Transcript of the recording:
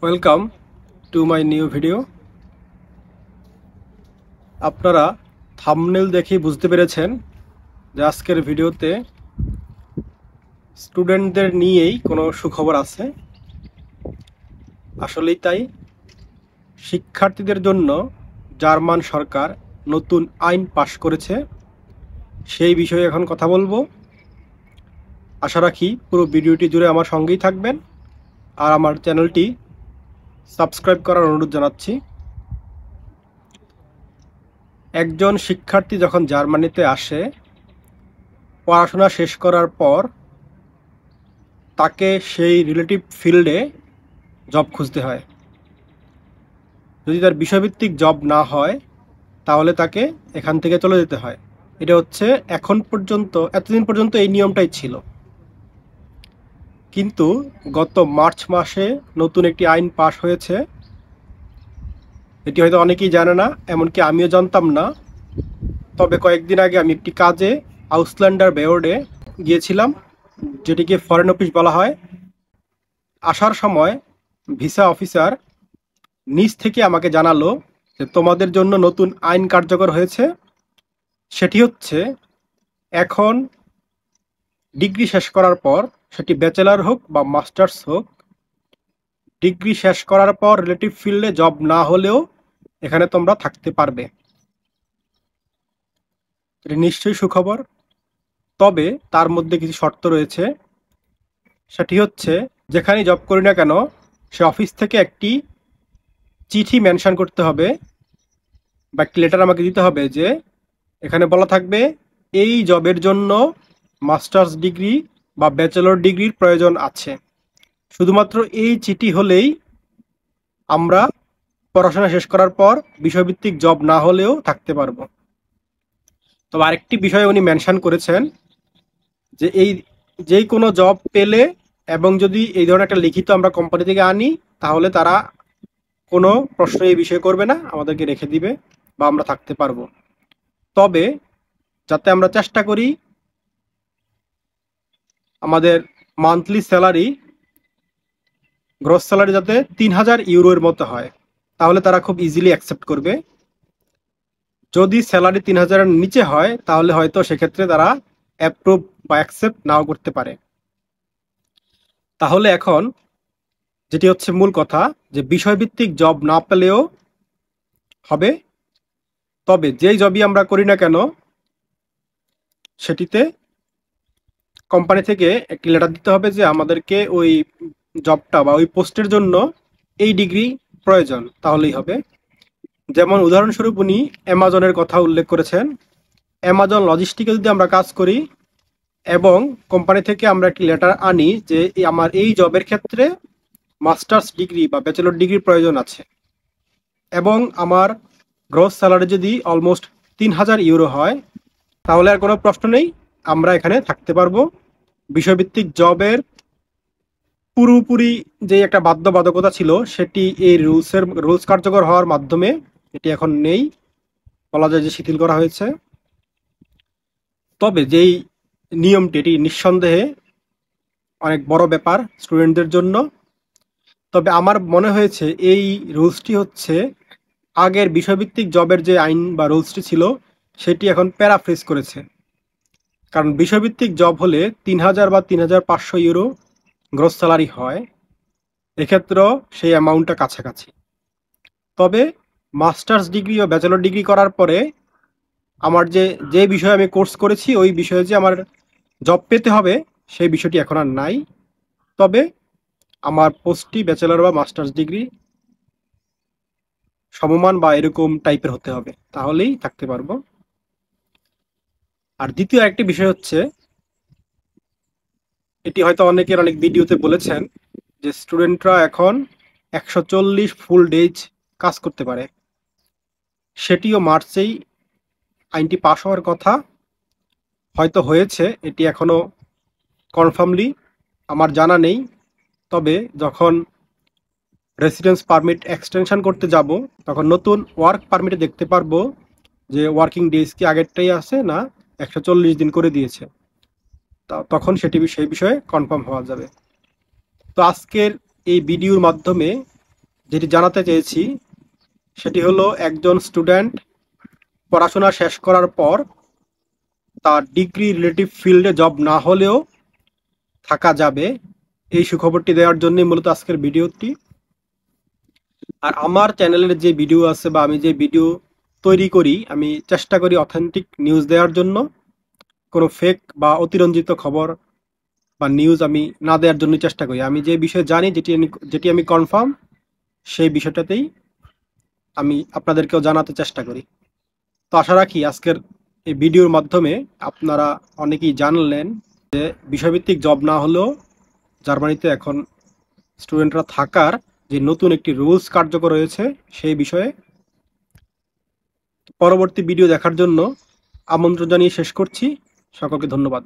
Welcome to my new video. আপনারা thumbnail দেখেই বুঝতে পেরেছেন যে আজকের ভিডিওতে স্টুডেন্টদের নিয়েই কোনো সুখবর আছে। আসলেই তাই, শিক্ষার্থীদের জন্য জার্মান সরকার নতুন আইন পাশ করেছে। সেই বিষয়ে এখন কথা বলবো। আশা রাখি পুরো ভিডিওটি জুড়ে আমার সঙ্গেই থাকবেন আর আমার চ্যানেলটি সাবস্ক্রাইব করার অনুরোধ জানাচ্ছি। একজন শিক্ষার্থী যখন জার্মানিতে আসে, পড়াশোনা শেষ করার পর তাকে সেই রিলেটিভ ফিল্ডে জব খুঁজতে হয়। যদি তার বিষয়ভিত্তিক জব না হয় তাহলে তাকে এখান থেকে চলে যেতে হয়। এটা হচ্ছে এতদিন পর্যন্ত এই নিয়মটাই ছিল। কিন্তু গত মার্চ মাসে নতুন একটি আইন পাশ হয়েছে। এটি হয়তো অনেকেই জানে না, এমনকি আমিও জানতাম না। তবে কয়েকদিন আগে আমি একটি কাজে আউসল্যান্ডার বেওর্ডে গিয়েছিলাম, যেটিকে ফরেন অফিস বলা হয়। আসার সময় ভিসা অফিসার নিজ থেকে আমাকে জানালো যে তোমাদের জন্য নতুন আইন কার্যকর হয়েছে। সেটি হচ্ছে, এখন ডিগ্রি শেষ করার পর, সেটি ব্যাচেলর হোক বা মাস্টার্স হোক, ডিগ্রি শেষ করার পর রিলেটিভ ফিল্ডে জব না হলেও এখানে তোমরা থাকতে পারবে। এটি নিশ্চয়ই সুখবর। তবে তার মধ্যে কিছু শর্ত রয়েছে। সেটি হচ্ছে, যেখানেই জব করি না কেন সে অফিস থেকে একটি চিঠি মেনশন করতে হবে বা একটি লেটার আমাকে দিতে হবে যে এখানে বলা থাকবে এই জবের জন্য মাস্টার্স ডিগ্রি বা ব্যাচেলর ডিগ্রির প্রয়োজন আছে। শুধুমাত্র এই চিঠি হলেই আমরা পড়াশোনা শেষ করার পর বিষয়ভিত্তিক জব না হলেও থাকতে পারবো। তবে আরেকটি বিষয় উনি মেনশন করেছেন যে যেই কোনো জব পেলে এবং যদি এই ধরনের একটা লিখিত আমরা কোম্পানি থেকে আনি, তাহলে তারা কোনো প্রশ্ন এই বিষয়ে করবে না, আমাদেরকে রেখে দিবে বা আমরা থাকতে পারবো। তবে যাতে আমরা চেষ্টা করি আমাদের মান্থলি স্যালারি, গ্রস স্যালারি যাতে ৩,০০০ ইউরোর মতো হয়, তাহলে তারা খুব ইজিলি অ্যাকসেপ্ট করবে। যদি স্যালারি ৩,০০০-এর নিচে হয় তাহলে হয়তো সেক্ষেত্রে তারা অ্যাপ্রুভ বা অ্যাকসেপ্ট নাও করতে পারে। তাহলে এখন যেটি হচ্ছে মূল কথা, যে বিষয়ভিত্তিক জব না পেলেও হবে। তবে যেই জবই আমরা করি না কেন সেটিতে কোম্পানি থেকে একটি লেটার দিতে হবে যে আমাদেরকে ওই জবটা বা ওই পোস্টের জন্য এই ডিগ্রি প্রয়োজন, তাহলেই হবে। যেমন উদাহরণস্বরূপ উনি অ্যামাজনের কথা উল্লেখ করেছেন। অ্যামাজন লজিস্টিকে যদি আমরা কাজ করি এবং কোম্পানি থেকে আমরা একটি লেটার আনি যে আমার এই জবের ক্ষেত্রে মাস্টার্স ডিগ্রি বা ব্যাচেলর ডিগ্রির প্রয়োজন আছে এবং আমার গ্রস স্যালারি যদি অলমোস্ট ৩,০০০ ইউরো হয়, তাহলে আর কোনো প্রশ্ন নেই, আমরা এখানে থাকতে পারবো। বিষয়ভিত্তিক জবের পুরোপুরি যে একটা বাধ্যবাধকতা ছিল সেটি এই রুলস কার্যকর হওয়ার মাধ্যমে এটি এখন নেই, বলা যায় যে শিথিল করা হয়েছে। তবে যেই নিয়মটি, এটি নিঃসন্দেহে অনেক বড় ব্যাপার স্টুডেন্টদের জন্য। তবে আমার মনে হয়েছে এই রুলসটি হচ্ছে আগের বিষয়ভিত্তিক জবের যে আইন বা রুলসটি ছিল সেটি এখন প্যারাফ্রেজ করেছে। কারণ বিষয়ভিত্তিক জব হলে ৩,০০০ বা ৩,৫০০ ইউরো গ্রস স্যালারি হয়, এক্ষেত্রেও সেই অ্যামাউন্টটা কাছাকাছি। তবে মাস্টার্স ডিগ্রি ও ব্যাচেলর ডিগ্রি করার পরে আমার যে বিষয়ে আমি কোর্স করেছি ওই বিষয়ে যে আমার জব পেতে হবে সেই বিষয়টি এখন আর নাই। তবে আমার পোস্টটি ব্যাচেলর বা মাস্টার্স ডিগ্রি সমমান বা এরকম টাইপের হতে হবে, তাহলেই থাকতে পারবো। আর দ্বিতীয় একটি বিষয় হচ্ছে, এটি হয়তো অনেকের অনেক ভিডিওতে বলেছেন যে স্টুডেন্টরা এখন ১৪০ ফুল ডেজ কাজ করতে পারে। সেটিও মার্চেই আইনটি পাশ হওয়ার কথা, হয়তো হয়েছে, এটি এখনো কনফার্মলি আমার জানা নেই। তবে যখন রেসিডেন্স পারমিট এক্সটেনশন করতে যাব তখন নতুন ওয়ার্ক পারমিটে দেখতে পারবো যে ওয়ার্কিং ডেজ কি আগেরটাই আছে না ১৪০ দিন করে দিয়েছে। তখন সেই বিষয়ে কনফার্ম হওয়া যাবে। তো আজকের এই ভিডিওর মাধ্যমে যেটি জানাতে চেয়েছি সেটি হলো একজন স্টুডেন্ট পড়াশোনা শেষ করার পর তার ডিগ্রি রিলেটিভ ফিল্ডে জব না হলেও থাকা যাবে, এই সুখবরটি দেওয়ার জন্যই মূলত আজকের ভিডিওটি। আর আমার চ্যানেলের যে ভিডিও আছে বা আমি যে ভিডিও তৈরি করি, আমি চেষ্টা করি অথেন্টিক নিউজ দেওয়ার জন্য। কোনো ফেক বা অতিরঞ্জিত খবর বা নিউজ আমি না দেওয়ার জন্য চেষ্টা করি। আমি যে বিষয়ে জানি, যেটি আমি কনফার্ম, সেই বিষয়টাতেই আমি আপনাদেরকেও জানাতে চেষ্টা করি। তো আশা রাখি আজকের এই ভিডিওর মাধ্যমে আপনারা অনেকেই জানলেন যে বিষয়ভিত্তিক জব না হলেও জার্মানিতে এখন স্টুডেন্টরা থাকার যে নতুন একটি রুলস কার্যকর হয়েছে সেই বিষয়ে। পরবর্তী ভিডিও দেখার জন্য আমন্ত্রণ জানিয়ে শেষ করছি। সকলকে ধন্যবাদ।